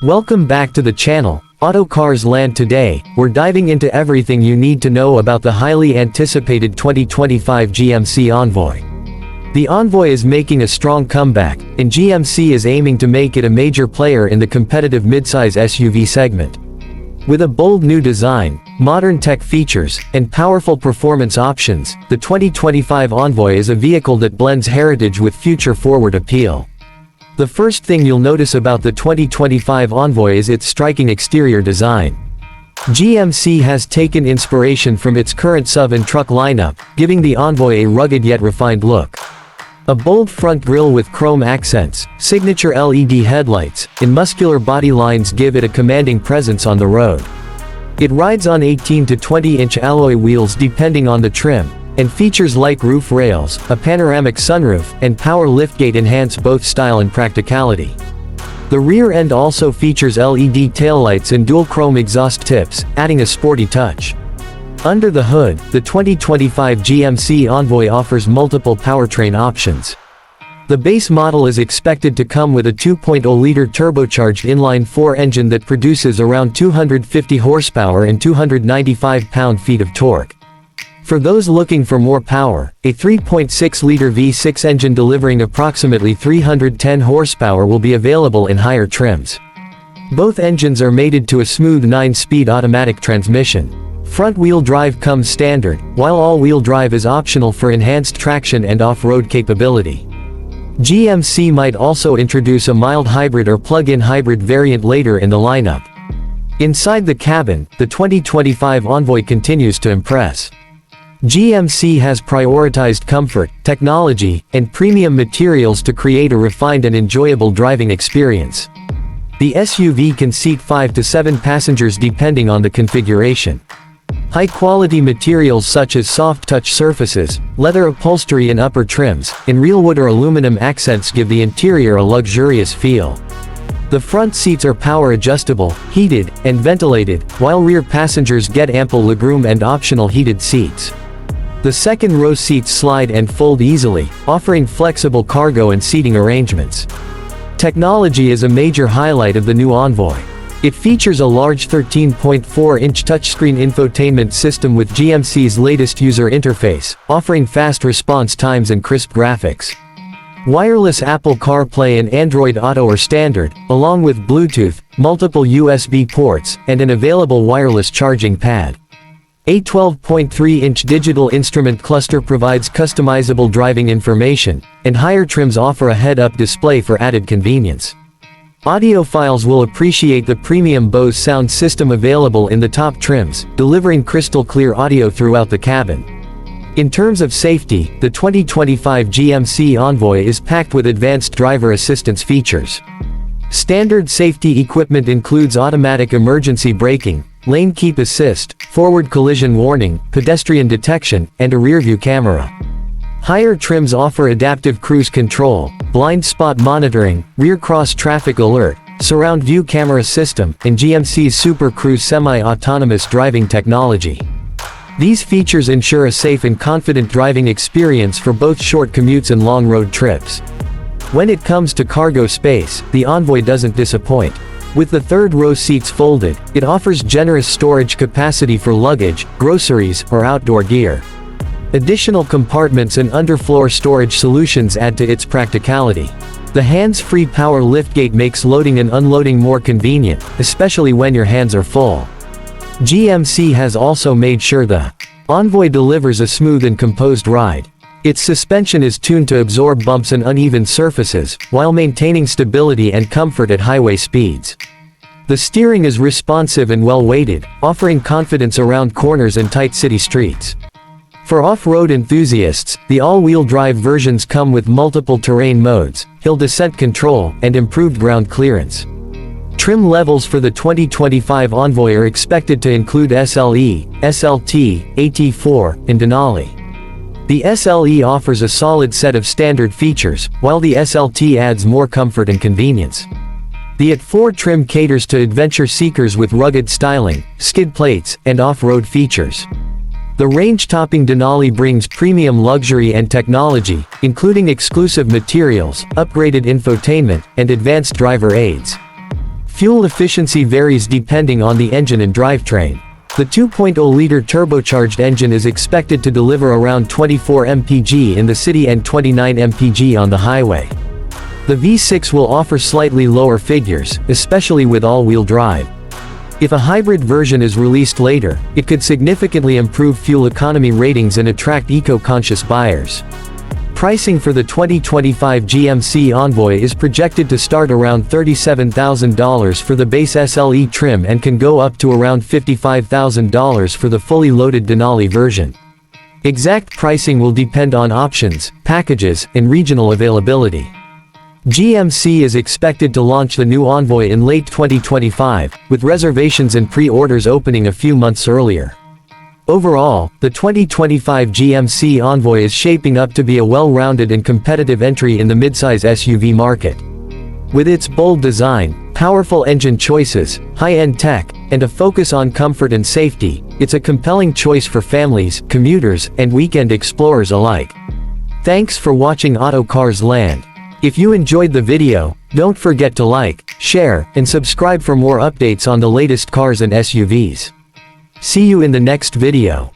Welcome back to the channel, Auto Cars Land. Today, we're diving into everything you need to know about the highly anticipated 2025 GMC Envoy. The Envoy is making a strong comeback, and GMC is aiming to make it a major player in the competitive midsize SUV segment. With a bold new design, modern tech features, and powerful performance options, the 2025 Envoy is a vehicle that blends heritage with future-forward appeal. The first thing you'll notice about the 2025 Envoy is its striking exterior design. GMC has taken inspiration from its current sub and truck lineup, giving the Envoy a rugged yet refined look. A bold front grille with chrome accents, signature LED headlights, and muscular body lines give it a commanding presence on the road. It rides on 18 to 20-inch alloy wheels depending on the trim, and features light roof rails, a panoramic sunroof, and power liftgate enhance both style and practicality. The rear end also features LED taillights and dual chrome exhaust tips, adding a sporty touch. Under the hood, the 2025 GMC Envoy offers multiple powertrain options. The base model is expected to come with a 2.0-liter turbocharged inline-4 engine that produces around 250 horsepower and 295 pound-feet of torque. For those looking for more power, a 3.6-liter V6 engine delivering approximately 310 horsepower will be available in higher trims. Both engines are mated to a smooth 9-speed automatic transmission. Front-wheel drive comes standard, while all-wheel drive is optional for enhanced traction and off-road capability. GMC might also introduce a mild hybrid or plug-in hybrid variant later in the lineup. Inside the cabin, the 2025 Envoy continues to impress. GMC has prioritized comfort, technology, and premium materials to create a refined and enjoyable driving experience. The SUV can seat 5 to 7 passengers depending on the configuration. High-quality materials such as soft-touch surfaces, leather upholstery in upper trims, and real wood or aluminum accents give the interior a luxurious feel. The front seats are power-adjustable, heated, and ventilated, while rear passengers get ample legroom and optional heated seats. The second-row seats slide and fold easily, offering flexible cargo and seating arrangements. Technology is a major highlight of the new Envoy. It features a large 13.4-inch touchscreen infotainment system with GMC's latest user interface, offering fast response times and crisp graphics. Wireless Apple CarPlay and Android Auto are standard, along with Bluetooth, multiple USB ports, and an available wireless charging pad. A 12.3-inch digital instrument cluster provides customizable driving information, and higher trims offer a head-up display for added convenience. Audiophiles will appreciate the premium Bose sound system available in the top trims, delivering crystal-clear audio throughout the cabin. In terms of safety, the 2025 GMC Envoy is packed with advanced driver assistance features. Standard safety equipment includes automatic emergency braking, lane keep assist, forward collision warning, pedestrian detection, and a rear-view camera. Higher trims offer adaptive cruise control, blind spot monitoring, rear cross traffic alert, surround view camera system, and GMC's Super Cruise semi-autonomous driving technology. These features ensure a safe and confident driving experience for both short commutes and long road trips. When it comes to cargo space, the Envoy doesn't disappoint. With the third-row seats folded, it offers generous storage capacity for luggage, groceries, or outdoor gear. Additional compartments and underfloor storage solutions add to its practicality. The hands-free power liftgate makes loading and unloading more convenient, especially when your hands are full. GMC has also made sure the Envoy delivers a smooth and composed ride. Its suspension is tuned to absorb bumps and uneven surfaces, while maintaining stability and comfort at highway speeds. The steering is responsive and well-weighted, offering confidence around corners and tight city streets. For off-road enthusiasts, the all-wheel drive versions come with multiple terrain modes, hill descent control, and improved ground clearance. Trim levels for the 2025 Envoy are expected to include SLE, SLT, AT4, and Denali. The SLE offers a solid set of standard features, while the SLT adds more comfort and convenience. The AT4 trim caters to adventure seekers with rugged styling, skid plates, and off-road features. The range-topping Denali brings premium luxury and technology, including exclusive materials, upgraded infotainment, and advanced driver aids. Fuel efficiency varies depending on the engine and drivetrain. The 2.0-liter turbocharged engine is expected to deliver around 24 mpg in the city and 29 mpg on the highway. The V6 will offer slightly lower figures, especially with all-wheel drive. If a hybrid version is released later, it could significantly improve fuel economy ratings and attract eco-conscious buyers. Pricing for the 2025 GMC Envoy is projected to start around $37,000 for the base SLE trim and can go up to around $55,000 for the fully loaded Denali version. Exact pricing will depend on options, packages, and regional availability. GMC is expected to launch the new Envoy in late 2025, with reservations and pre-orders opening a few months earlier. Overall, the 2025 GMC Envoy is shaping up to be a well-rounded and competitive entry in the midsize SUV market. With its bold design, powerful engine choices, high-end tech, and a focus on comfort and safety, it's a compelling choice for families, commuters, and weekend explorers alike. Thanks for watching Autocars Land. If you enjoyed the video, don't forget to like, share, and subscribe for more updates on the latest cars and SUVs. See you in the next video.